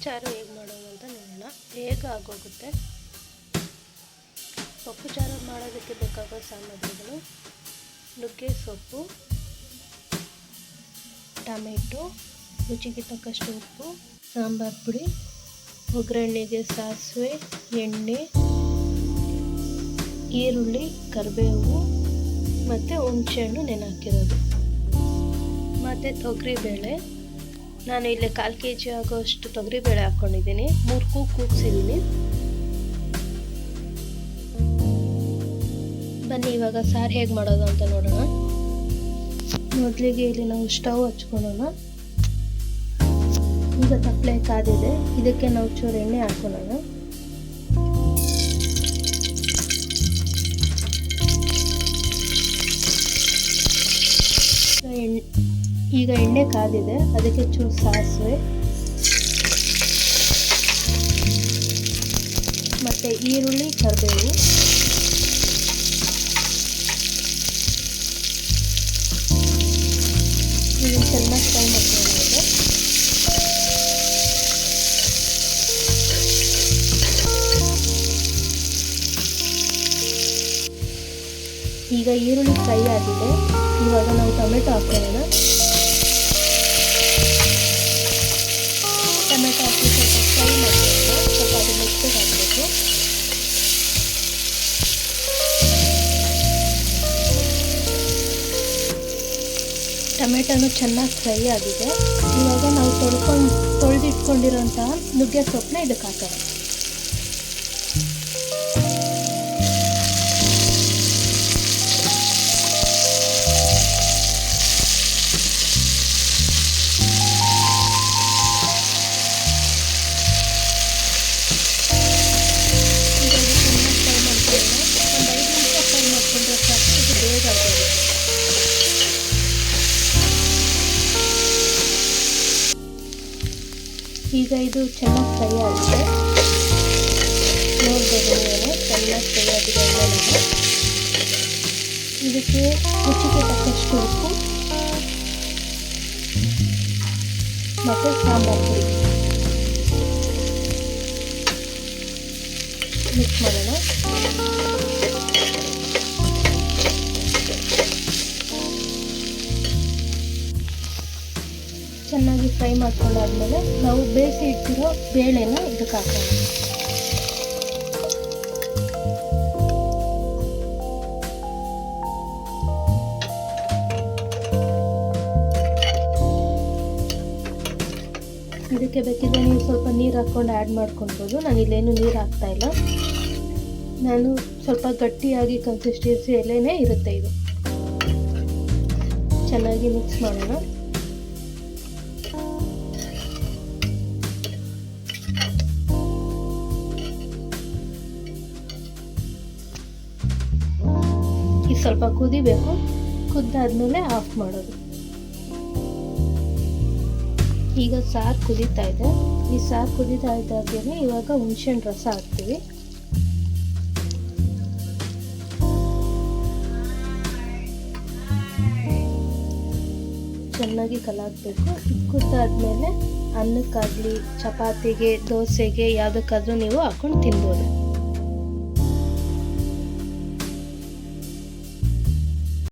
ಚಾರು ಹೇಗೆ ಮಾಡೋದು ಅಂತ ನೋಡೋಣ. ಬೇಗ ಆಗೋಗುತ್ತೆ. ಪಪ್ಪು ಚಾರು ಮಾಡೋದಕ್ಕೆ ಬೇಕಾಗೋ ಸಾಮಗ್ರಿಗಳು: ನುಗ್ಗೆ ಸೊಪ್ಪು, ಟೊಮೆಟೊ, ರುಚಿಗೆ ತಕ್ಕಷ್ಟು ಉಪ್ಪು, ಸಾಂಬಾರು ಪುಡಿ, ಒಗ್ಗರಣೆಗೆ ಸಾಸಿವೆ, ಎಣ್ಣೆ, ಈರುಳ್ಳಿ, ಕರಿಬೇವು ಮತ್ತು ಹುಣಸೆಹಣ್ಣು ನೆನೆಹಾಕಿರೋದು, ಮತ್ತು ತೊಗರಿಬೇಳೆ. ನಾನು ಇಲ್ಲಿ 1/4 kg ಆಗೋಷ್ಟು ತೊಗರಿಬೇಳೆ ಹಾಕ್ಕೊಂಡಿದ್ದೀನಿ. 3 ಕೂಗಿಸಿದ್ದೀನಿ. ಬನ್ನಿ ಇವಾಗ ಸಾರು ಹೇಗೆ ಮಾಡೋದು ಅಂತ ನೋಡೋಣ. ಮೊದಲಿಗೆ ಇಲ್ಲಿ ನಾವು ಸ್ಟವ್ ಹಚ್ಕೊಳ್ಳೋಣ. ಈಗ ತಪ್ಪಲೆ ಕಾದಿದೆ, ಇದಕ್ಕೆ ನಾವು ಚೂರು ಎಣ್ಣೆ ಹಾಕೊಳ್ಳೋಣ. ಈಗ ಎಣ್ಣೆ ಕಾದಿದೆ, ಅದಕ್ಕೆ ಚೂರು ಸಾಸಿವೆ ಮತ್ತು ಈರುಳ್ಳಿ, ಕರಿಬೇವು, ಇದನ್ನು ಚೆನ್ನಾಗಿ ಫ್ರೈ ಮಾಡ್ಕೊಳ್ಳೋದು. ಈಗ ಈರುಳ್ಳಿ ಫ್ರೈ ಆಗಿದೆ. ಇವಾಗ ನಾವು ಟೊಮೆಟೊ ಹಾಕೊಳ್ಳೋಣ. ಟೊಮೆಟೊ ಹಾಕಿ ಸ್ವಲ್ಪ ಫ್ರೈ ಮಾಡಬೇಕು. ಸ್ವಲ್ಪ ಅದು ಮೆತ್ತಗೆ ಹಾಕಬೇಕು. ಟೊಮೆಟೊನು ಚೆನ್ನಾಗಿ ಫ್ರೈ ಆಗಿದೆ. ಇವಾಗ ನಾವು ತೊಳೆದಿಟ್ಕೊಂಡಿರೋಂತಹ ನುಗ್ಗೆ ಸೊಪ್ಪನ್ನ ಇದಕ್ಕೆ ಹಾಕೋಣ. ಈಗ ಇದು ಚೆನ್ನಾಗಿ ಫ್ರೈ ಆಗಿದೆ. ನೋಡ್ಬೋದು ನೀವು, ಚೆನ್ನಾಗಿ ಫ್ರೈ ಆಗಿದೆ. ಇದಕ್ಕೆ ರುಚಿಗೆ ತಕ್ಕಷ್ಟು ಉಪ್ಪು ಮತ್ತು ಸಾಂಬಾರು ಪುಡಿ ಮಿಕ್ಸ್ ಮಾಡೋಣ. ಚೆನ್ನಾಗಿ ಫ್ರೈ ಮಾಡ್ಕೊಂಡಾದ್ಮೇಲೆ ನಾವು ಬೇಯಿಸಿ ಇಟ್ಟಿರೋ ಬೇಳೆನ ಇದಕ್ಕೆ ಹಾಕೋಣ. ಇದಕ್ಕೆ ಬೇಕಿದ್ರೆ ನೀವು ಸ್ವಲ್ಪ ನೀರು ಹಾಕ್ಕೊಂಡು ಆ್ಯಡ್ ಮಾಡ್ಕೊಳ್ಬೋದು. ನಾನು ಇಲ್ಲೇನು ನೀರು ಹಾಕ್ತಾ ಇಲ್ಲ. ನಾನು ಸ್ವಲ್ಪ ಗಟ್ಟಿಯಾಗಿ ಕನ್ಸಿಸ್ಟೆನ್ಸಿಯಲ್ಲೇ ಇರುತ್ತೆ. ಇದು ಚೆನ್ನಾಗಿ ಮಿಕ್ಸ್ ಮಾಡೋಣ. ಸ್ವಲ್ಪ ಕುದಿಬೇಕು. ಕುದ್ದಾದ್ಮೇಲೆ ಆಫ್ ಮಾಡೋದು. ಈಗ ಸಾರು ಕುದೀತಾ ಇದೆ. ಈ ಸಾರು ಕುದೀತಾ ಇದ್ದಾಗೆ ಇವಾಗ ಹುಣಸೆಹಣ್ಣು ರಸ ಹಾಕ್ತೀವಿ. ಚೆನ್ನಾಗಿ ಕಲಾಕಬೇಕು. ಕುದ್ದಾದ್ಮೇಲೆ ಅನ್ನಕ್ಕಾಗಲಿ, ಚಪಾತಿಗೆ, ದೋಸೆಗೆ ಯಾವುದಕ್ಕಾದ್ರೂ ನೀವು ಹಾಕೊಂಡು ತಿನ್ಬೋದು.